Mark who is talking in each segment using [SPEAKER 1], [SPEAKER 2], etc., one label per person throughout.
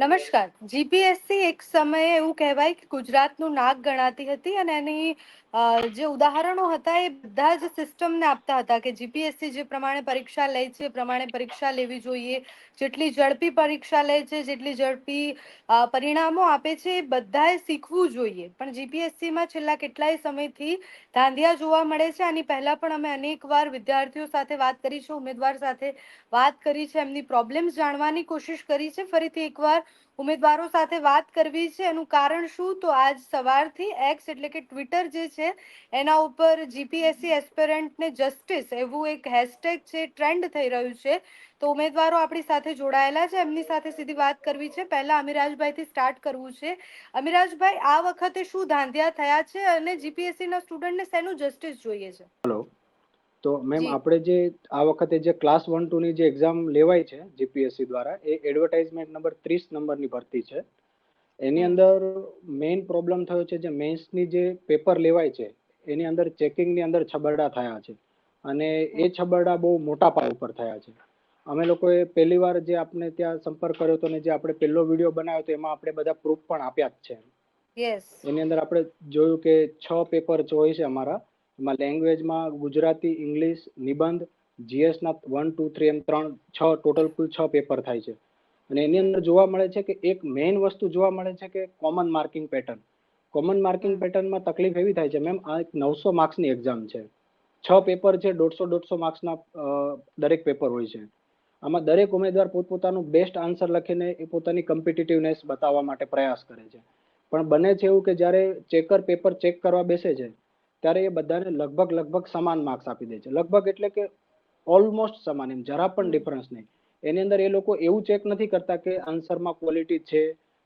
[SPEAKER 1] નમસ્કાર. જીપીએસસી એક સમયે એવું કહેવાય કે ગુજરાતનું નાક ગણાતી હતી અને એની જે ઉદાહરણો હતા એ બધા જ સિસ્ટમને આપતા હતા કે જીપીએસસી જે પ્રમાણે પરીક્ષા લે છે એ પ્રમાણે પરીક્ષા લેવી જોઈએ, જેટલી ઝડપી પરીક્ષા લે છે, જેટલી ઝડપી પરિણામો આપે છે એ બધાએ શીખવું જોઈએ. પણ જીપીએસસીમાં છેલ્લા કેટલાય સમયથી ધાંધિયા જોવા મળે છે. આની પહેલા પણ અમે અનેક વાર વિદ્યાર્થીઓ સાથે વાત કરી છે, ઉમેદવાર સાથે વાત કરી છે, એમની પ્રોબ્લેમ્સ જાણવાની કોશિશ કરી છે. ફરીથી એકવાર ઉમેદવારો સાથે વાત કરવી છે. એનું કારણ શું? તો આજ સવારથી એક્સ એટલે કે ટ્વિટર જે છે એના ઉપર જીપીએસસી એસ્પિરન્ટને જસ્ટિસ એવું એક હેશટેગ છે, ટ્રેન્ડ થઈ રહ્યું છે. તો ઉમેદવારો આપણી સાથે જોડાયેલા છે, એમની સાથે સીધી વાત કરવી છે. પહેલા અમિરાજભાઈથી સ્ટાર્ટ કરવું છે. અમિરાજભાઈ, આ વખતે શું ધાંધિયા થયા છે અને જીપીએસસી ના સ્ટુડન્ટને શેનું જસ્ટિસ જોઈએ છે?
[SPEAKER 2] હેલો. તો મેમ,
[SPEAKER 1] જી.
[SPEAKER 2] આપણે જે આ વખતે જે ક્લાસ 1-2 ની જે એક્ઝામ લેવાય છે જીપીએસસી દ્વારા, એ એડવર્ટાઇઝમેન્ટ નંબર 30 નંબરની ભરતી છે. એની
[SPEAKER 1] હમ.
[SPEAKER 2] અંદર મેઇન પ્રોબ્લેમ થયો છે, જે મેન્સની જે પેપર લેવાય છે એની અંદર ચેકિંગની અંદર છબરડા થયા છે અને એ છબરડા બહુ મોટા પાયા ઉપર થયા છે. અમે લોકોએ પહેલી વાર જે આપણે ત્યાં સંપર્ક કર્યો હતો ને જે આપણે પહેલો વિડીયો બનાવ્યો હતો એમાં આપણે બધા પ્રૂફ પણ આપ્યા જ છે.
[SPEAKER 1] યસ.
[SPEAKER 2] એની અંદર આપણે જોયું કે 6 પેપર હોય છે અમારા. એમાં લેંગ્વેજમાં ગુજરાતી, ઇંગ્લિશ, નિબંધ, જીએસ ના 1, 2, 3 એમ 6 ટોટલ કુલ 6 પેપર થાય છે. અને એની અંદર જોવા મળે છે કે એક મેઇન વસ્તુ જોવા મળે છે કે common marking pattern. Common marking પેટર્નમાં તકલીફ એવી થાય છે મેમ, આ એક 900 માર્ક્સની એક્ઝામ છે. 6 પેપર છે, 150 માર્ક્સના દરેક પેપર હોય છે. આમાં દરેક ઉમેદવાર પોતપોતાનું બેસ્ટ આન્સર લખીને એ પોતાની કોમ્પિટિટિવનેસ બતાવવા માટે પ્રયાસ કરે છે. પણ બને છે એવું કે જ્યારે ચેકર પેપર ચેક કરવા બેસે છે ત્યારે એ બધાને લગભગ સમાન માર્ક્સ આપી દે છે. લગભગ એટલે કે ઓલમોસ્ટ સમાન, એમ જરા પણ ડિફરન્સ નહીં. એની અંદર એ લોકો એવું ચેક નથી કરતા કે આન્સરમાં ક્વોલિટી છે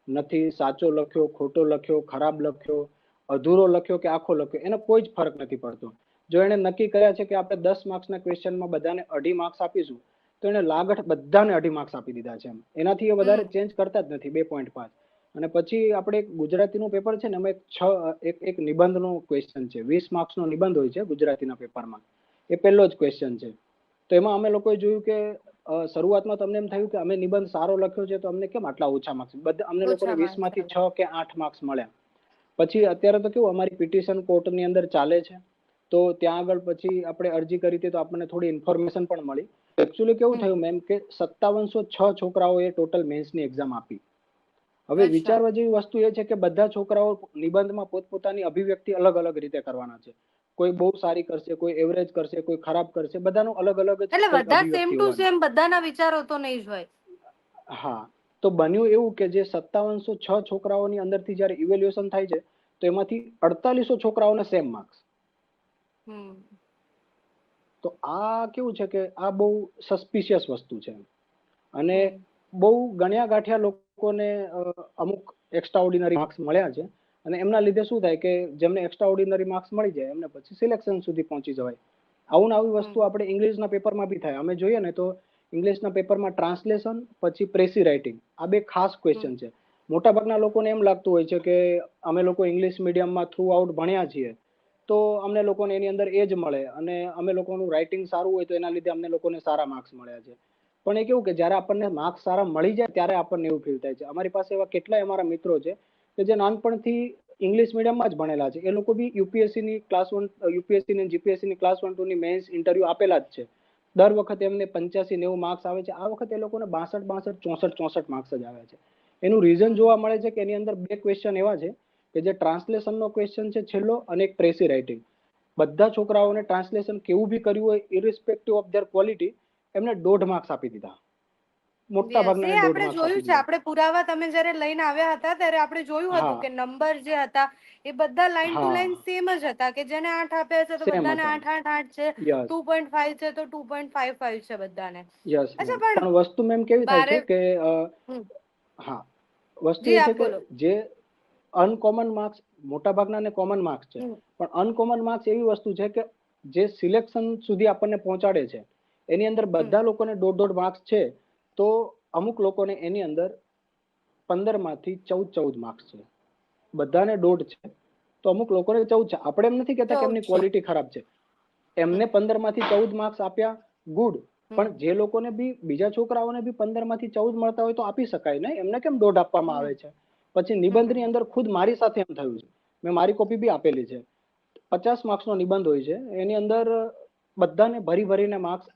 [SPEAKER 2] નથી, સાચો લખ્યો, ખોટો લખ્યો, ખરાબ લખ્યો, અધૂરો લખ્યો કે આખો લખ્યો, એનો કોઈ જ ફરક નથી પડતો. જો એને નક્કી કર્યા છે કે આપણે 10 માર્ક્સના ક્વેશ્ચનમાં બધાને 2.5 માર્ક્સ આપીશું, તો એને લાગઠ બધાને 2.5 માર્ક્સ આપી દીધા છે. એનાથી એ વધારે ચેન્જ કરતા જ નથી, 2.5. અને પછી આપણે ગુજરાતીનું પેપર છે ને, એમાં એક નિબંધનો ક્વેશ્ચન છે, 20 માર્ક્સનો નિબંધ હોય છે ગુજરાતીના પેપરમાં. એ પહેલો જ ક્વેશ્ચન છે. તો એમાં અમે લોકોએ જોયું કે શરૂઆતમાં તમને એમ થયું કે અમે નિબંધ સારો લખ્યો છે તો અમને કેમ આટલા ઓછા માર્ક્સ, બધા અમને લોકોને 20 માંથી 6 કે 8 માર્ક્સ મળ્યા. પછી અત્યારે તો કેવું, અમારી પિટિશન કોર્ટની અંદર ચાલે છે, તો ત્યાં આગળ પછી આપણે અરજી કરી હતી તો આપણને થોડી ઇન્ફોર્મેશન પણ મળી. એકચ્યુઅલી કેવું થયું મેમ કે 5706 છોકરાઓએ ટોટલ મેન્સની એક્ઝામ આપી. હવે
[SPEAKER 1] અચ્છા.
[SPEAKER 2] વિચારવા જેવી વસ્તુ એ છે કે બધા છોકરાઓ નિબંધમાં પોતપોતાની અભિવ્યક્તિ અલગ અલગ રીતે કરવાના છે. કોઈ બહુ સારી કરશે, કોઈ એવરેજ કરશે, કોઈ ખરાબ કરશે, બધાનું અલગ અલગ જ
[SPEAKER 1] એટલે
[SPEAKER 2] કંઈક
[SPEAKER 1] બધા સેમ
[SPEAKER 2] અભિવ્યક્તિ
[SPEAKER 1] ટુ
[SPEAKER 2] હોવાની.
[SPEAKER 1] સેમ બધાના વિચારો તો નહીં જ હોય.
[SPEAKER 2] હા, તો બન્યું એવું કે જે 5706 છોકરાઓની અંદરથી જ્યારે ઇવેલ્યુએશન થાય છે તો એમાંથી 4800 છોકરાઓને સેમ માર્ક્સ. તો આ કેવું છે કે આ બહુ સસ્પિશિયસ વસ્તુ છે. અને બહુ ગણ્યા ગાંઠ્યા લોકોને અમુક એક્સ્ટ્રા ઓર્ડિનરી માર્ક્સ મળ્યા છે. અને એમના લીધે શું થાય કે જેમને એક્સ્ટ્રા ઓર્ડિનરી માર્ક્સ મળી જાય એમને પછી સિલેક્શન સુધી પહોંચી જવાય. આવું ને આવી વસ્તુ આપણે ઇંગ્લિશના પેપરમાં બી થાય. અમે જોઈએ ને તો ઇંગ્લિશના પેપરમાં ટ્રાન્સલેશન પછી પ્રેસી રાઇટિંગ, આ બે ખાસ ક્વેશ્ચન છે. મોટાભાગના લોકોને એમ લાગતું હોય છે કે અમે લોકો ઇંગ્લિશ મીડિયમમાં થ્રુ આઉટ ભણ્યા છીએ તો અમને લોકોને એની અંદર એ જ મળે અને અમે લોકોનું રાઇટિંગ સારું હોય તો એના લીધે અમને લોકોને સારા માર્ક્સ મળ્યા છે. પણ એ કેવું કે જ્યારે આપણને માર્ક્સ સારા મળી જાય ત્યારે આપણને એવું ફીલ થાય છે. અમારી પાસે એવા કેટલાય અમારા મિત્રો છે કે જે નાનપણથી ઇંગ્લિશ મીડિયમમાં જ ભણેલા છે. એ લોકો બી યુપીએસસીની ક્લાસ 1, યુપીએસસી ને જીપીએસસીની ક્લાસ 1-2 ની મેન્સ ઇન્ટરવ્યુ આપેલા જ છે. દર વખતે એમને 85-90 માર્ક્સ આવે છે. આ વખતે એ લોકોને 62, 62, 64 માર્ક્સ જ આવ્યા છે. એનું રીઝન જોવા મળે છે કે એની અંદર બે ક્વેશ્ચન એવા છે કે જે ટ્રાન્સલેશનનો ક્વેશ્ચન છે છેલ્લો અને એક પ્રેસી રાઇટિંગ. બધા છોકરાઓને ટ્રાન્સલેશન કેવું બી કર્યું હોય ઇરિસ્પેક્ટિવ ઓફ ધેર ક્વોલિટી એમને 1.5 માર્ક્સ આપી દીધા. મોટા
[SPEAKER 1] યસ, એ
[SPEAKER 2] ભાગના 1.5
[SPEAKER 1] આપણે
[SPEAKER 2] માર્ક્સ આપી
[SPEAKER 1] જોયું છે.
[SPEAKER 2] દીધા.
[SPEAKER 1] આપણે પુરાવા તમે જ્યારે લઈને આવ્યા હતા ત્યારે આપણે જોયું હતું
[SPEAKER 2] હા
[SPEAKER 1] કે નંબર જે હતા એ બધા લાઈન ટુ
[SPEAKER 2] હા
[SPEAKER 1] લાઈન સેમ જ હતા, કે જેને 8 આપ્યા છે તો
[SPEAKER 2] સેમ
[SPEAKER 1] બધાને
[SPEAKER 2] હતા.
[SPEAKER 1] 8, 8, 8 છે,
[SPEAKER 2] યસ
[SPEAKER 1] 2.5 છે તો 2.55 છે બધાને.
[SPEAKER 2] Yes ma'am.
[SPEAKER 1] અચ્છા, પણ
[SPEAKER 2] પણ વસ્તુ મેમ કેવી થાય છે
[SPEAKER 1] બારે.
[SPEAKER 2] કે
[SPEAKER 1] હમ.
[SPEAKER 2] હા, વસ્તુ
[SPEAKER 1] જી,
[SPEAKER 2] એ છે
[SPEAKER 1] આપ
[SPEAKER 2] કે
[SPEAKER 1] બોલો.
[SPEAKER 2] જે અનકોમન માર્ક્સ, મોટા ભાગના ને કોમન માર્ક્સ છે, પણ અનકોમન માર્ક્સ એવી વસ્તુ છે કે જે સિલેક્શન સુધી આપણને પહોંચાડે છે એની અંદર બધા લોકોને 1.5 માર્ક્સ છે તો અમુક લોકોને એની અંદર 15 માંથી 14 માર્ક્સ છે. બધાને 1.5 છે તો અમુક લોકોને 14 છે. આપણે એમ નથી કહેતા કે
[SPEAKER 1] 14
[SPEAKER 2] એમની
[SPEAKER 1] છે.
[SPEAKER 2] ક્વોલિટી ખરાબ છે. એમને 15 માંથી 14 માર્ક્સ આપ્યા, ગુડ. પણ જે લોકોને બી બીજા છોકરાઓને બી 15 માંથી 14 મળતા હોય તો આપી શકાય ને, એમને કેમ દોઢ આપવામાં આવે છે? પછી નિબંધની અંદર ખુદ મારી સાથે એમ થયું છે, મેં મારી કોપી બી આપેલી છે. 50 માર્ક્સનો નિબંધ હોય છે, એની અંદર બધાને ભરી ભરીને માર્ક્સ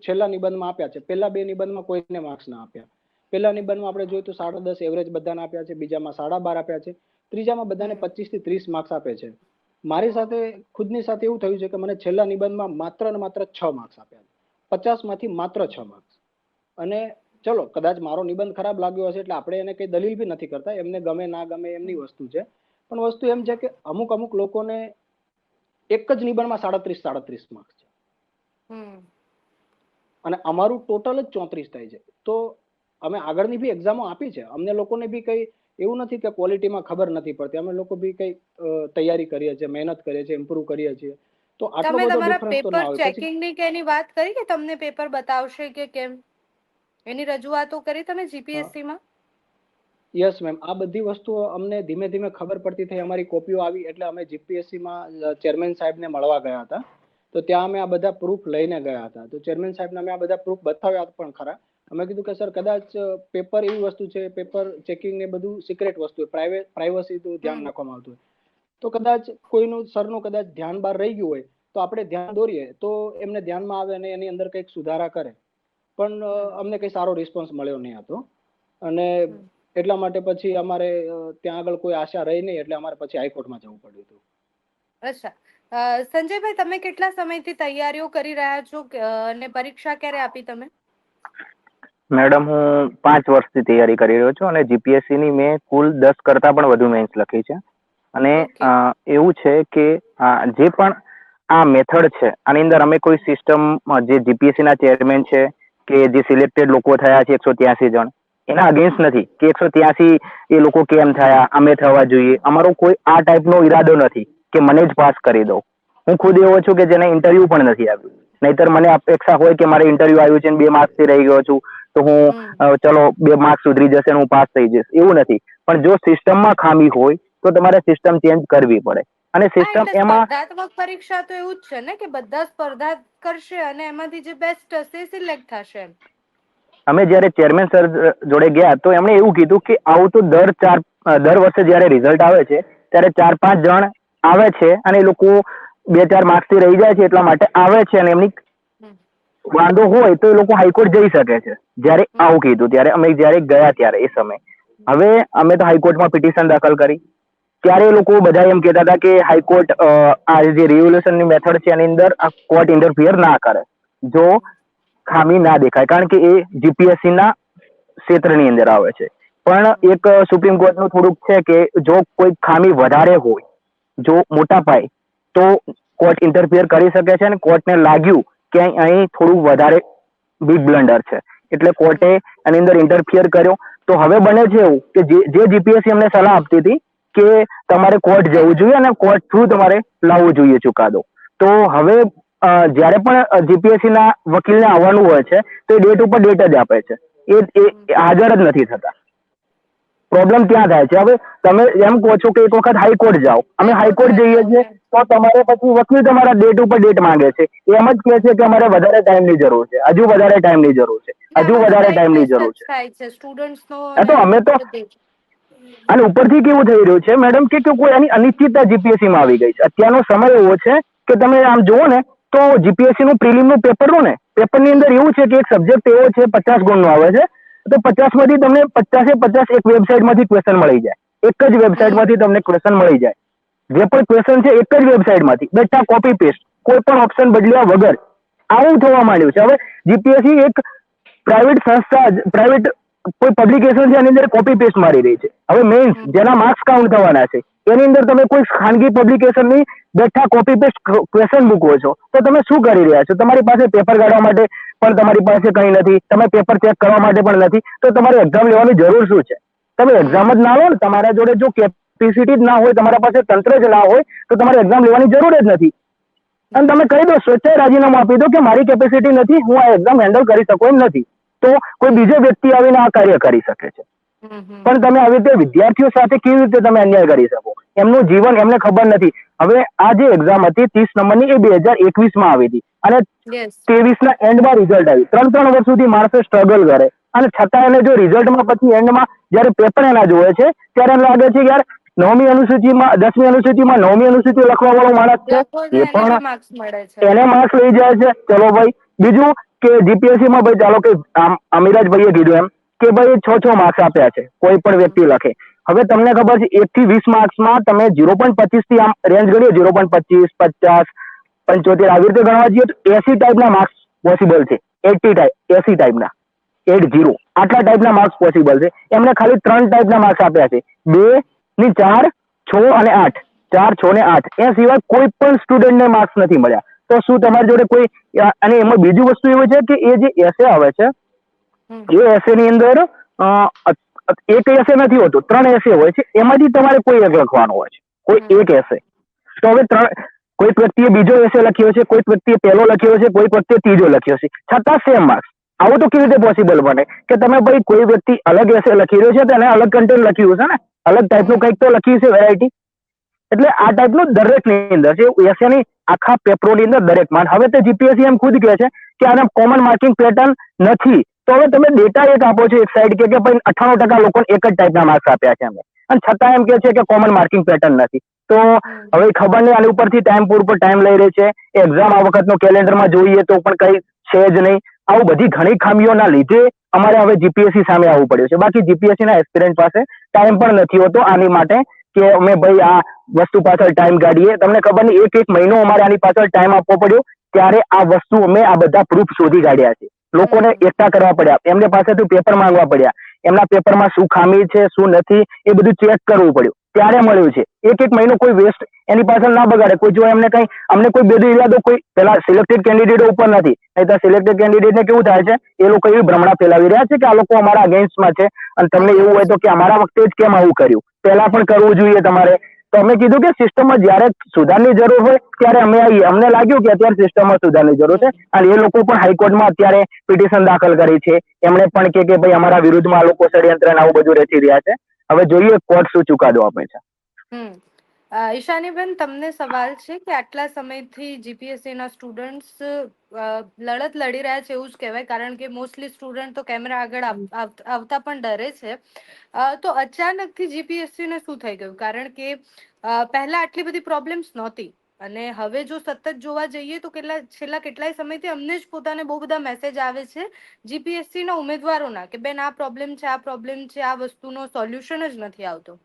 [SPEAKER 2] છેલ્લા નિબંધમાં આપ્યા છે. પહેલા 2 નિબંધમાં કોઈને માર્ક્સ ના આપ્યા. પહેલા નિબંધમાં આપણે જોઈએ તો 10.5 એવરેજ બધાને આપ્યા છે, બીજામાં 12.5 આપ્યા છે, ત્રીજામાં બધાને 25 થી 30 માર્ક્સ આપે છે. મારી સાથે ખુદની સાથે એવું થયું છે કે મને છેલ્લા નિબંધમાં માત્ર ને માત્ર 6 માર્ક્સ આપ્યા, 50 માંથી માત્ર 6 માર્ક્સ. અને ચલો કદાચ મારો નિબંધ ખરાબ લાગ્યો હશે એટલે આપણે એને કઈ દલીલ બી નથી કરતા, એમને ગમે ના ગમે એમની વસ્તુ છે. પણ વસ્તુ એમ છે કે અમુક લોકોને એક જ નિબંધમાં 37 માર્ક્સ છે અને અમારું ટોટલ જ 34 થાય છે. તો અમે આગળની બી એક્ઝામો આપી છે, અમને લોકોને બી કઈ એવું નથી કે ક્વોલિટીમાં ખબર નથી પડતી, અમે લોકો બી કઈ તૈયારી કરીએ છીએ, મહેનત કરીએ છીએ, ઇમ્પ્રુવ કરીએ છીએ. તો આટલો
[SPEAKER 1] તમે
[SPEAKER 2] બધો
[SPEAKER 1] તમારા
[SPEAKER 2] ડિફરન્સ તો ના
[SPEAKER 1] પેપર
[SPEAKER 2] આવે. પછી
[SPEAKER 1] ચેકિંગની કે એની વાત કરી કે તમને પેપર બતાવશે કે કેમ, એની રજૂઆતો કરી તમે જીપીએસસી માં?
[SPEAKER 2] યસ મેમ, આ બધી વસ્તુઓ અમને ધીમે ધીમે ખબર પડતી થઈ. અમારી કોપીઓ આવી એટલે અમે જીપીએસસી માં ચેરમેન સાહેબને મળવા ગયા હતા. તો ત્યાં અમે આ બધા પ્રૂફ લઈને ગયા હતા. તો ચેરમેન સાહેબને અમે આ બધા પ્રૂફ બતાવ્યા પણ ખરા. અમે કીધું કે સર કદાચ પેપર એવી વસ્તુ છે, પેપર ચેકિંગ ને બધું સિક્રેટ વસ્તુ, પ્રાઇવસી તો ધ્યાન રાખવામાં આવતું હોય. તો કદાચ કોઈનું સરનું કદાચ ધ્યાન બહાર રહી ગયું હોય તો આપણે ધ્યાન દોરીએ તો એમને ધ્યાનમાં આવે અને એની અંદર કંઈક સુધારા કરે. પણ અમને કઈ સારો રિસ્પોન્સ મળ્યો નહીં હતો અને એટલા માટે પછી અમારે ત્યાં આગળ કોઈ આશા રહી નહીં એટલે અમારે પછી હાઈકોર્ટમાં જવું પડ્યું હતું.
[SPEAKER 1] અચ્છા, સંજયભાઈ તમે કેટલા સમયથી તૈયારીઓ કરી રહ્યા છો અને પરીક્ષા ક્યારે આપી તમે?
[SPEAKER 3] મેડમ હું 5 વર્ષથી તૈયારી કરી રહ્યો છું અને જીપીએસસી ની મેં કુલ 10 કરતા પણ વધુ મેન્સ લખી છે. અને એવું છે કે જે પણ આ મેથડ છે આની અંદર અમે કોઈ સિસ્ટમ, જે જીપીએસસી ના ચેરમેન છે કે જે સિલેક્ટેડ લોકો થયા છે 183 જણ, એના અગેન્સ્ટ નથી કે 183 એ લોકો કેમ થયા, અમે થવા જોઈએ. અમારો કોઈ આ ટાઈપનો ઈરાદો નથી કે મને જ પાસ કરી દો. હું ખુદ એવો છું કે જેને ઇન્ટરવ્યુ પણ નથી આપ્યું. નહીતર મને અપેક્ષા હોય કે મારે ઇન્ટરવ્યુ આવ્યું છે અને 2 માર્ક્સ થી રહી ગયો છું તો હું ચલો 2 માર્ક્સ સુધરી જશે અને હું પાસ થઈ જઈશ, એવું નથી. પણ જો સિસ્ટમમાં ખામી હોય તો તમારે સિસ્ટમ ચેન્જ કરવી પડે. અને સિસ્ટમ એમાં
[SPEAKER 1] સ્પર્ધાત્મક પરીક્ષા તો એવું જ છે ને કે બધા સ્પર્ધા કરશે અને એમાંથી જે બેસ્ટ હશે સિલેક્ટ થશે.
[SPEAKER 3] અમે જયારે ચેરમેન સર જોડે ગયા તો એમણે એવું કીધું કે આવું તો દર વર્ષે જયારે રિઝલ્ટ આવે છે ત્યારે 4-5 જણ આવે છે અને એ લોકો 2-4 માર્ક્સ થી રહી જાય છે એટલા માટે આવે છે અને એમની વાંધો હોય તો એ લોકો હાઈકોર્ટ જઈ શકે છે. જયારે આવું કીધું ત્યારે અમે જયારે ગયા ત્યારે એ સમય, હવે અમે તો હાઈકોર્ટમાં પિટિશન દાખલ કરી ત્યારે એ લોકો બધા એમ કહેતા હતા કે હાઈકોર્ટ આ જે રિવોલ્યુશનની મેથડ છે એની અંદર આ કોર્ટ ઇન્ટરફિયર ના કરે જો ખામી ના દેખાય, કારણ કે એ જીપીએસસી ના ક્ષેત્રની અંદર આવે છે. પણ એક સુપ્રીમ કોર્ટનું થોડુંક છે કે જો કોઈ ખામી વધારે હોય, જો મોટા પાયે, તો કોર્ટ ઇન્ટરફિયર કરી શકે છે અને કોર્ટને લાગ્યું કે અહીં થોડું વધારે બિગ બ્લન્ડર છે એટલે કોર્ટે એની અંદર ઇન્ટરફિયર કર્યો. તો હવે બને છે એવું કે જે જીપીએસસી અમને સલાહ આપતી હતી કે તમારે કોર્ટ જવું જોઈએ અને કોર્ટ થ્રુ તમારે લાવવું જોઈએ ચુકાદો, તો હવે જયારે પણ જીપીએસસી ના વકીલને આવવાનું હોય છે તો એ ડેટ ઉપર ડેટ જ આપે છે, એ હાજર જ નથી થતા. પ્રોબ્લેમ ત્યાં થાય છે. હવે તમે એમ કહો છો કે એક વખત હાઈકોર્ટ જાઓ, અમે હાઈકોર્ટ જઈએ છીએ તો તમારે પછી વકીલ તમારા ડેટ ઉપર ડેટ માંગે છે, એમ જ કહે છે કે અમારે વધારે ટાઈમની જરૂર છે, હજુ વધારે ટાઈમની જરૂર છે, હજુ વધારે ટાઈમની જરૂર છે. તો અમે તો અને ઉપરથી કેવું થઈ રહ્યું છે મેડમ કે કોઈ એની અનિશ્ચિતતા જીપીએસસી માં આવી ગઈ છે. અત્યારનો સમય એવો છે કે તમે આમ જુઓ ને તો જીપીએસસી નું પ્રિલિમનું પેપરનું ને પેપરની અંદર એવું છે કે એક સબ્જેક્ટ એવો છે 50 ગુણનો આવે છે, તો 50 માંથી તમને 50 એક વેબસાઇટ માંથી ક્વેશ્ચન મળી જાય, એક જ વેબસાઇટ માંથી તમને ક્વેશ્ચન મળી જાય. જે પણ ક્વેશ્ચન છે એક જ વેબસાઇટ માંથી, બેઠા કોપી પેસ્ટ, કોઈ પણ ઓપ્શન બદલ્યા વગર આવું થવા માંડ્યું છે. હવે જીપીએસસી એક પ્રાઇવેટ સંસ્થા, પ્રાઇવેટ કોઈ પબ્લિકેશન છે એની અંદર કોપી પેસ્ટ મારી રહી છે. હવે મેઇન્સ જેના માર્ક્સ કાઉન્ટ થવાના છે એની અંદર તમે કોઈ ખાનગી પબ્લિકેશનની બેઠા કોપી પેસ્ટ ક્વેશ્ચન મૂકો છો તો તમે શું કરી રહ્યા છો? તમારી પાસે પેપર કાઢવા માટે પણ તમારી પાસે કંઈ નથી, તમે પેપર ચેક કરવા માટે પણ નથી, તો તમારે એક્ઝામ લેવાની જરૂર શું છે? તમે એક્ઝામ જ ના લો ને, તમારા જોડે જો કેપેસિટી જ ના હોય, તમારા પાસે તંત્ર જ ના હોય તો તમારે એક્ઝામ લેવાની જરૂર જ નથી. અને તમે કહી દો, સ્વેચ્છાએ રાજીનામું આપી દો કે મારી કેપેસિટી નથી, હું આ એક્ઝામ હેન્ડલ કરી શકું એમ નથી, તો કોઈ બીજો વ્યક્તિ આવીને આ કાર્ય કરી શકે છે. પણ તમે આવી રીતે વિદ્યાર્થીઓ સાથે કેવી રીતે તમે અન્યાય કરી શકો? એમનું જીવન એમને ખબર નથી. હવે આ જે એક્ઝામ હતી 30 નંબરની એ 2021 માં આવી હતી અને
[SPEAKER 1] યસ
[SPEAKER 3] 23ના એન્ડમાં રિઝલ્ટ આવ્યું. 3 વર્ષ સુધી માણસો સ્ટ્રગલ કરે અને છતાં એને જો રિઝલ્ટમાં પછી એન્ડમાં જયારે પેપર એના જોવે છે ત્યારે એમ લાગે છે યાર 9મી અનુસૂચિમાં 10મી અનુસૂચિમાં 9મી અનુસૂચિ લખવા વાળો માણસ છે
[SPEAKER 1] લખો તો
[SPEAKER 3] એ
[SPEAKER 1] એને
[SPEAKER 3] પણ
[SPEAKER 1] બી માર્ક્સ મળે છે.
[SPEAKER 3] એને માર્ક્સ લઈ જાય છે. ચલો ભાઈ, બીજું કે જીપીએસસીમાં ભાઈ ચાલો કે અમિરાજભાઈએ કીધું એમ કે ભાઈ 6 માર્ક્સ આપ્યા છે કોઈ પણ વ્યક્તિ લખે. હવે તમને ખબર છે 1 થી 20 માર્ક્સમાં તમે 0.25 થી આમ રેન્જ ગણીએ 0.25 50 75 આવી રીતે ગણવા જઈએ તો 80 ટાઈપના માર્ક્સ પોસિબલ છે. 80 ટાઈપના 80 આટલા ટાઈપના માર્ક્સ પોસિબલ છે. એમને ખાલી 3 ટાઈપના માર્ક્સ આપ્યા છે, 2 ની 4, 6 અને 8, 4, 6 ને 8. એ સિવાય કોઈ પણ સ્ટુડન્ટને માર્ક્સ નથી મળ્યા. તો શું તમારી જોડે કોઈ અને એમાં બીજું વસ્તુ એવું છે કે એ જે એસે આવે છે એ એસે ની અંદર એક એસે નથી હોતો, 3 એસે હોય છે. એમાંથી તમારે કોઈ એક લખવાનું હોય છે, કોઈ એક એસે. તો હવે કોઈ વ્યક્તિએ બીજો એસે લખ્યો છે, કોઈ વ્યક્તિએ પહેલો લખ્યો છે, કોઈ વ્યક્તિએ ત્રીજો લખ્યો છે, છતાં સેમ માર્ક્સ. આવું તો કેવી રીતે પોસિબલ બને કે તમે ભાઈ કોઈ વ્યક્તિ અલગ એસે લખી રહ્યો છે તો એને અલગ કન્ટેન્ટ લખ્યું છે ને, અલગ ટાઈપનું કંઈક તો લખ્યું છે વેરાયટી. એટલે આ ટાઈપનું દરેક ની અંદર છે એસેની આખા પેપરોની અંદર દરેકમાં. હવે તો જીપીએસસી એમ ખુદ કહે છે કે આને કોમન માર્કિંગ પેટર્ન નથી. તો હવે તમે ડેટા એક આપો છો એક સાઈડ કે ભાઈ 98% લોકોને એક જ ટાઈપના માર્ક્સ આપ્યા છે અમે, અને છતાં એમ કે છે કે કોમન માર્કિંગ પેટર્ન નથી. તો હવે ખબર નહીં આની ઉપરથી ટાઈમ પૂર ટાઈમ લઈ રહી છે. એક્ઝામ આ વખતનો કેલેન્ડરમાં જોઈએ તો પણ કઈ છે જ નહીં. આવું બધી ઘણી ખામીઓના લીધે અમારે હવે જીપીએસસી સામે આવવું પડ્યું છે. બાકી જીપીએસસી ના એસ્પિરન્ટ પાસે ટાઈમ પણ નથી હોતો આની માટે કે અમે ભાઈ આ વસ્તુ પાછળ ટાઈમ કાઢીએ. તમને ખબર નહીં એક મહિનો અમારે આની પાછળ ટાઈમ આપવો પડ્યો. ત્યારે આ વસ્તુ અમે આ બધા પ્રૂફ શોધી કાઢ્યા છે. લોકોને એકઠા કરવા પડ્યા, એમને પાસેથી પેપર માંગવા પડ્યા, એમના પેપરમાં શું ખામી છે શું નથી એ બધું ચેક કરવું પડ્યું, ત્યારે મળ્યું છે. એક મહિનો કોઈ વેસ્ટ એની પાછળ ના બગાડે. કોઈ જો એમને કઈ અમને કોઈ બેદો ઈરાદો કોઈ પેલા સિલેક્ટેડ કેન્ડિડેટો ઉપર નથી. નહીં તો સિલેક્ટેડ કેન્ડિડેટને કેવું થાય છે એ લોકો એવી ભ્રમણા ફેલાવી રહ્યા છે કે આ લોકો અમારા અગેન્સ્ટમાં છે, અને તમને એવું હોય તો કે અમારા વખતે જ કેમ આવું કર્યું, પહેલા પણ કરવું જોઈએ તમારે. તો અમે કીધું કે સિસ્ટમમાં જ્યારે સુધારની જરૂર હોય ત્યારે અમે આવીએ. અમને લાગ્યું કે અત્યારે સિસ્ટમમાં સુધારની જરૂર છે, અને એ લોકો પણ હાઈકોર્ટમાં અત્યારે પિટિશન દાખલ કરી છે. એમણે પણ કે ભાઈ અમારા વિરુદ્ધમાં આ લોકો ષડયંત્ર આવું બધું રચી રહ્યા છે. હવે જોઈએ કોર્ટ શું ચુકાદો આપે છે.
[SPEAKER 1] ઈશાનીબેન, તમને સવાલ છે કે આટલા સમયથી જીપીએસસી ના સ્ટુડન્ટ્સ લડત લડી રહ્યા છે એવું જ કહેવાય, કારણ કે મોસ્ટલી સ્ટુડન્ટ તો કેમેરા આગળ આવતા પણ ડરે છે. તો અચાનકથી જીપીએસસી ને શું થઈ ગયું? કારણ કે પહેલા આટલી બધી પ્રોબ્લેમ્સ નહોતી, અને હવે જો સતત જોવા જઈએ તો છેલ્લા કેટલાય સમયથી અમને જ પોતાને બહુ બધા મેસેજ આવે છે જીપીએસસી ના ઉમેદવારોના કે બેન આ પ્રોબ્લેમ છે, આ વસ્તુનો સોલ્યુશન જ નથી આવતો.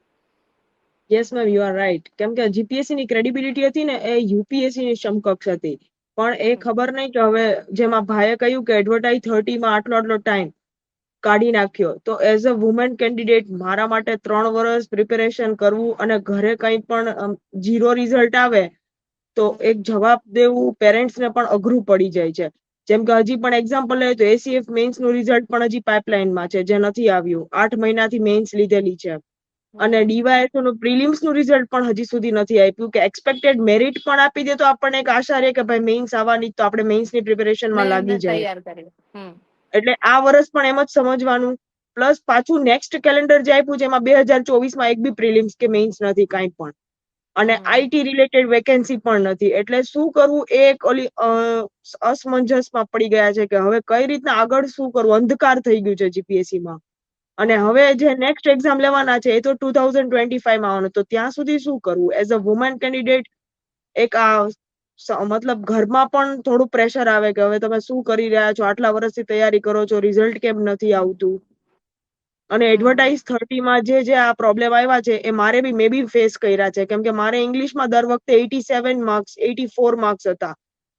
[SPEAKER 4] Yes ma'am, you are right. કેમ કે જીપીએસસી ની ક્રેડિબિલિટી હતી ને એ યુપીએસસી ની સમકક્ષ હતી. પણ એ ખબર નહીં કે હવે જેમાં ભાઈએ કહ્યું કે એડવર્ટાઇઝ 30માં આટલો ટાઈમ કાઢી નાખ્યો, તો એઝ અ વુમેન કેન્ડિડેટ મારા માટે 3 વર્ષ પ્રિપેરેશન કરવું અને ઘરે કંઈ પણ 0 રિઝલ્ટ આવે તો એક જવાબ દેવું પેરેન્ટ્સને પણ અઘરું પડી જાય છે. જેમ કે હજી પણ એક્ઝામ્પલ લઈએ તો એસીએફ મેઇન્સ નું રિઝલ્ટ પણ હજી પાઇપલાઇનમાં છે, જે નથી આવ્યું. 8 મહિનાથી મેઇન્સ લીધેલી છે. અને ડીવાયએસઓ નું પ્રિલિમ્સ નું રિઝલ્ટ પણ હજી સુધી નથી આપ્યું કે એક્સપેક્ટેડ મેરિટ પણ આપી દે તો આપણને એક આશા રહે કે ભાઈ મેઇન્સ આવવાની, તો આપણે મેઇન્સ ની પ્રિપેરેશનમાં લાગી જાય. એટલે આ વર્ષ પણ એમ જ સમજવાનું. પ્લસ પાછું નેક્સ્ટ કેલેન્ડર જે આપ્યું છે એમાં 2024માં એક બી પ્રિલિમ્સ કે મેઇન્સ નથી કાંઈ પણ, અને આઈટી રિલેટેડ વેકેન્સી પણ નથી. એટલે શું કરવું એ એક ઓલી અસમંજસમાં પડી ગયા છે કે હવે કઈ રીતના આગળ શું કરવું, અંધકાર થઈ ગયું છે જીપીએસસી માં. અને હવે જે નેક્સ્ટ એક્ઝામ લેવાના છે એ તો 2025 માં આવવાનું, તો ત્યાં સુધી શું કરવું? એઝ અ વુમન કેન્ડિડેટ એક મતલબ ઘરમાં પણ થોડું પ્રેશર આવે કે હવે તમે શું કરી રહ્યા છો, આટલા વર્ષથી તૈયારી કરો છો, રિઝલ્ટ કેમ નથી આવતું. અને એડવર્ટાઇઝ 30માં જે આ પ્રોબ્લેમ આવ્યા છે એ મારે બી મે બી ફેસ કર્યા છે. કેમ કે મારે ઇંગ્લિશમાં દર વખતે 87 માર્ક્સ 84 માર્ક્સ હતા.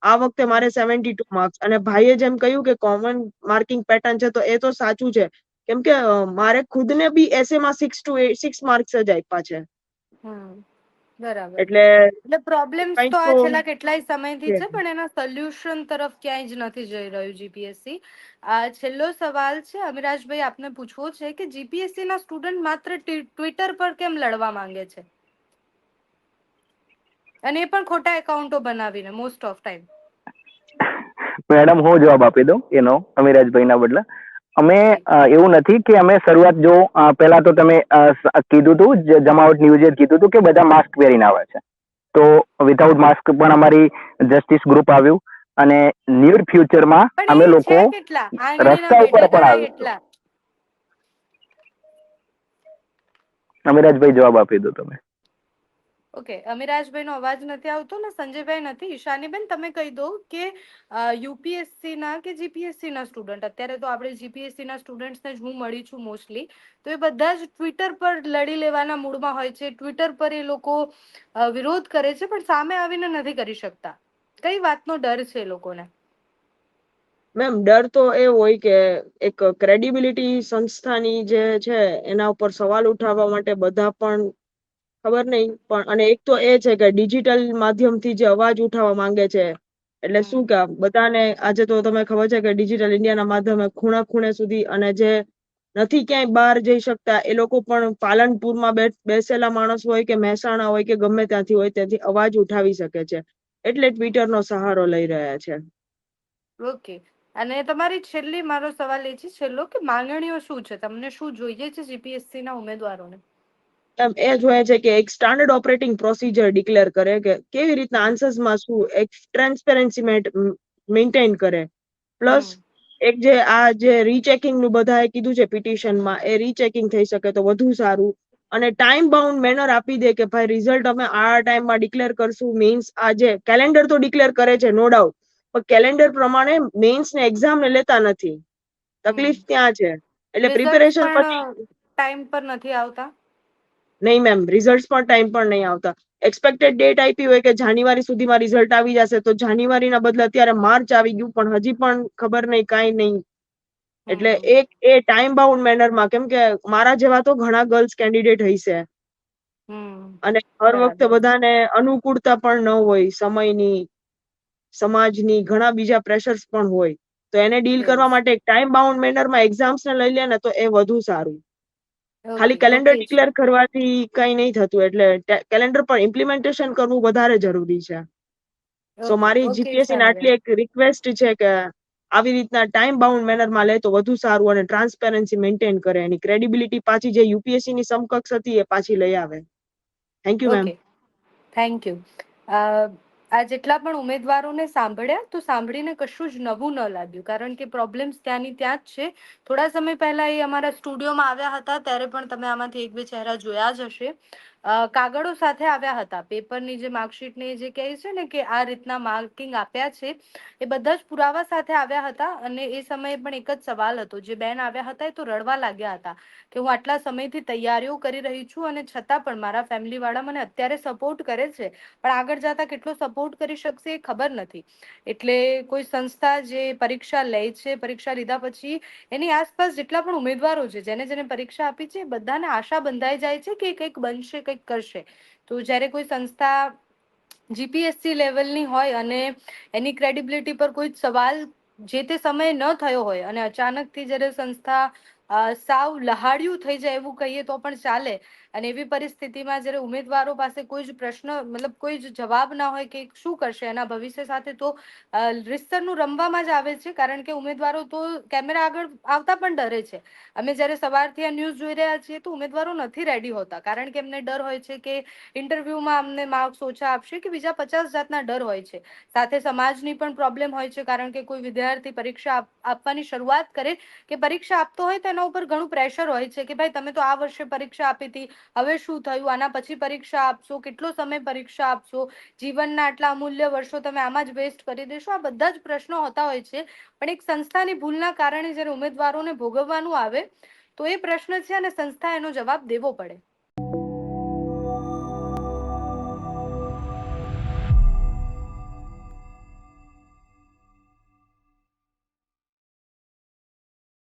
[SPEAKER 4] આ વખતે મારે 72 માર્ક્સ. અને ભાઈએ જેમ કહ્યું કે કોમન માર્કિંગ પેટર્ન છે, તો એ તો સાચું છે. કેમ કે મારે ખુદને બી એસેમાં 6 માર્ક્સ જ આપ્યા છે.
[SPEAKER 1] બરાબર.
[SPEAKER 4] એટલે
[SPEAKER 1] પ્રોબ્લેમ્સ
[SPEAKER 4] કંઈક
[SPEAKER 1] તો
[SPEAKER 4] તો
[SPEAKER 1] આ છેલ્લા કેટલાય સમયથી છે, પણ એના સોલ્યુશન તરફ ક્યાંય જ નથી જઈ રહ્યું જીપીએસસી. છેલ્લો સવાલ છે અમિરાજભાઈ, આપને પૂછવો છે કે જીપીએસસી ના સ્ટુડન્ટ માત્ર ટ્વિટર પર કેમ લડવા માંગે છે, અને એ પણ ખોટા એકાઉન્ટો બનાવીને મોસ્ટ ઓફ ટાઈમ?
[SPEAKER 3] મેડમ, હું જવાબ આપી દઉં એનો અમિરાજભાઈના બદલે. અમે એવું નથી કે અમે શરૂઆત જો પહેલા તો તમે કીધું હતું, જમાવટ ન્યૂઝે કીધું હતું કે બધા માસ્ક પહેરીને આવે છે, તો વિધાઉટ માસ્ક પણ અમારી જસ્ટિસ ગ્રુપ આવ્યું અને નિયર ફ્યુચરમાં
[SPEAKER 1] પણ
[SPEAKER 3] અમે
[SPEAKER 1] એ
[SPEAKER 3] લોકો
[SPEAKER 1] છે કેટલા આંગળીના
[SPEAKER 3] રસ્તા ઉપર
[SPEAKER 1] વેઢે
[SPEAKER 3] પણ
[SPEAKER 1] ગણાય
[SPEAKER 3] આવીશું.
[SPEAKER 1] એટલા.
[SPEAKER 3] અમિરાજભાઈ જવાબ આપી દો તમે.
[SPEAKER 1] ઓકે, અમિરાજભાઈ નો અવાજ નથી આવતો ને સંજયભાઈ નથી. ઈશાનીબેન તમે કહી દો કે યુપીએસસી ના કે જીપીએસસી ના સ્ટુડન્ટ, અત્યારે તો આપણે જીપીએસસી ના સ્ટુડન્ટ્સને જ હું મળી છું મોસ્ટલી, તો એ બધા જ ટ્વિટર પર લડી લેવાના મૂડમાં હોય છે. ટ્વિટર પર એ લોકો વિરોધ કરે છે પણ સામે આવીને નથી કરી શકતા. કઈ વાતનો ડર છે એ લોકોને?
[SPEAKER 4] મેમ ડર તો એ હોય કે એક ક્રેડિબિલિટી સંસ્થાની જે છે એના ઉપર સવાલ ઉઠાવવા માટે બધા પણ ખબર નહીં, પણ અને એક તો એ છે કે ડિજિટલ માધ્યમથી જે અવાજ ઉઠાવવા માંગે છે, એટલે શું કે બધાને આજે તો તમે ખબર છે કે ડિજિટલ ઇન્ડિયાના માધ્યમે ખૂણા ખૂણે સુધી, અને જે નથી ક્યાંય બહાર જઈ શકતા એ લોકો પણ પાલનપુરમાં બેસેલા માણસ હોય કે મહેસાણા હોય કે ગમે ત્યાંથી હોય ત્યાંથી અવાજ ઉઠાવી શકે છે, એટલે ટ્વિટરનો સહારો લઈ રહ્યા છે.
[SPEAKER 1] ઓકે, અને તમારી છેલ્લી મારો સવાલ એ છે છેલ્લો કે માંગણીઓ શું છે, તમને શું જોઈએ છે જીપીએસસી ના ઉમેદવારોને?
[SPEAKER 4] એમ એ જોઈએ છે કે એક સ્ટાન્ડર્ડ ઓપરેટિંગ પ્રોસિજર ડિક્લેર કરે કે કેવી રીતના આન્સર્સમાં શું એક ટ્રાન્સપેરન્સી મેન્ટેન કરે, પ્લસ એક જે આ જે રીચેકિંગ નું બધાએ કીધું છે પિટિશનમાં, એ રીચેકિંગ થઈ શકે તો વધુ સારું. અને ટાઈમ બાઉન્ડ મેનર આપી દે કે ભાઈ રિઝલ્ટ અમે આ ટાઈમમાં ડિક્લેર કરશું. મીન્સ આ જે કેલેન્ડર તો ડિક્લેર કરે છે નો ડાઉટ, પણ કેલેન્ડર પ્રમાણે મેઇન્સ ને એક્ઝામ ને લેતા નથી. તકલીફ ત્યાં છે. એટલે
[SPEAKER 1] રિઝલ્ટ
[SPEAKER 4] પ્રિપેરેશન પછી
[SPEAKER 1] પણ ટાઈમ પર નથી આવતા?
[SPEAKER 4] નહીં મેમ, રિઝલ્ટ પણ ટાઈમ પર નહીં આવતા. એક્સપેક્ટેડ ડેટ આપી હોય કે જાન્યુઆરી સુધીમાં રિઝલ્ટ આવી જશે, તો જાન્યુઆરીના બદલે અત્યારે માર્ચ આવી ગયું, પણ હજી પણ ખબર નહીં, કાંઈ નહીં. એટલે એક એ ટાઈમ બાઉન્ડ મેનરમાં, કેમ કે મારા જેવા તો ઘણા ગર્લ્સ કેન્ડિડેટ હશે, અને હર વખતે
[SPEAKER 1] બરાબર.
[SPEAKER 4] બધાને અનુકૂળતા પણ ન હોય, સમયની, સમાજની, ઘણા બીજા પ્રેશર્સ પણ હોય, તો એને ડીલ કરવા માટે એક ટાઈમ બાઉન્ડ મેનરમાં એક્ઝામ્સ ને લઈ લે ને તો એ વધુ સારું. ખાલી
[SPEAKER 1] ઓકે
[SPEAKER 4] કેલેન્ડર
[SPEAKER 1] ઓકે.
[SPEAKER 4] ડિક્લેર કરવાથી કઈ નહીં થતું, એટલે કેલેન્ડર પર ઇમ્પ્લિમેન્ટેશન કરવું વધારે જરૂરી છે. સો
[SPEAKER 1] ઓકે
[SPEAKER 4] મારી
[SPEAKER 1] ઓકે
[SPEAKER 4] જીપીએસસી ને
[SPEAKER 1] ઈશાનીબેન.
[SPEAKER 4] આટલી એક રિક્વેસ્ટ છે કે આવી રીતના ટાઈમ બાઉન્ડ મેનરમાં લે તો વધુ સારું, અને ટ્રાન્સપેરન્સી મેન્ટેન કરે, એની ક્રેડિબિલિટી પાછી જે યુપીએસસી ની સમકક્ષ હતી એ પાછી લઈ આવે. Thank you ma'am.
[SPEAKER 1] Okay, thank you. આ જેટલા પણ ઉમેદવારોને સાંભળ્યા, તો સાંભળીને કશું જ નવું ન લાગ્યું, કારણ કે પ્રોબ્લેમ્સ ત્યાંની ત્યાં જ છે. થોડા સમય પહેલા એ અમારા સ્ટુડિયોમાં આવ્યા હતા, ત્યારે પણ તમે આમાંથી એક બે ચહેરા જોયા જ હશે. કાગળો સાથે આવ્યા હતા, પેપરની જે માર્કશીટને જે કહે છે ને કે આ રીતના માર્કિંગ આપ્યા છે, એ બધા જ પુરાવા સાથે આવ્યા હતા. અને એ સમયે પણ એક જ સવાલ હતો, જે બેન આવ્યા હતા એ તો રડવા લાગ્યા હતા કે હું આટલા સમયથી તૈયારીઓ કરી રહી છું, અને છતાં પણ મારા ફેમિલી વાળા મને અત્યારે સપોર્ટ કરે છે, પણ આગળ જતા કેટલો સપોર્ટ કરી શકશે એ ખબર નથી. એટલે કોઈ સંસ્થા જે પરીક્ષા લે છે, પરીક્ષા લીધા પછી એની આસપાસ જેટલા પણ ઉમેદવારો છે, જેને જેને પરીક્ષા આપી છે, બધાને આશા બંધાઈ જાય છે કે કંઈક બનશે, કંઈક કરશે. તો જ્યારે કોઈ સંસ્થા જીપીએસસી લેવલની હોય અને એની ક્રેડિબિલિટી પર કોઈ સવાલ જે તે સમયે ન થયો હોય, અને અચાનકથી જ્યારે સંસ્થા સાવ લહાડ્યું થઈ જાય એવું કહીએ તો પણ ચાલે, અને એવી પરિસ્થિતિમાં જ્યારે ઉમેદવારો પાસે કોઈ જ પ્રશ્ન, મતલબ કોઈ જ જવાબ ના હોય કે શું કરશે એના ભવિષ્ય સાથે, તો રીતસરનું રમવામાં જ આવે છે. કારણ કે ઉમેદવારો તો કેમેરા આગળ આવતા પણ ડરે છે. અમે જ્યારે સવારથી આ ન્યૂઝ જોઈ રહ્યા છીએ તો ઉમેદવારો નથી રેડી હોતા, કારણ કે એમને ડર હોય છે કે ઇન્ટરવ્યુમાં અમને માર્ક્સ ઓછા આપશે, કે બીજા 50 જાતના ડર હોય છે. સાથે સમાજની પણ પ્રોબ્લેમ હોય છે, કારણ કે કોઈ વિદ્યાર્થી પરીક્ષા આપવાની શરૂઆત કરે કે પરીક્ષા આપતો હોય તો એના ઉપર ઘણું પ્રેશર હોય છે કે ભાઈ તમે તો આ વર્ષે પરીક્ષા આપી હતી, હવે શું થયું, આના પછી પરીક્ષા આપશો, કેટલો સમય પરીક્ષા આપશો, જીવનના આટલા અમૂલ્ય વર્ષો તમે આમાં જ વેસ્ટ કરી દેશો, આ બધા જ પ્રશ્નો હોતા હોય છે. પણ એક સંસ્થાની ભૂલના કારણે જ્યારે ઉમેદવારોને ભોગવવાનું આવે તો એ પ્રશ્ન છે, અને સંસ્થા એનો જવાબ દેવો પડે.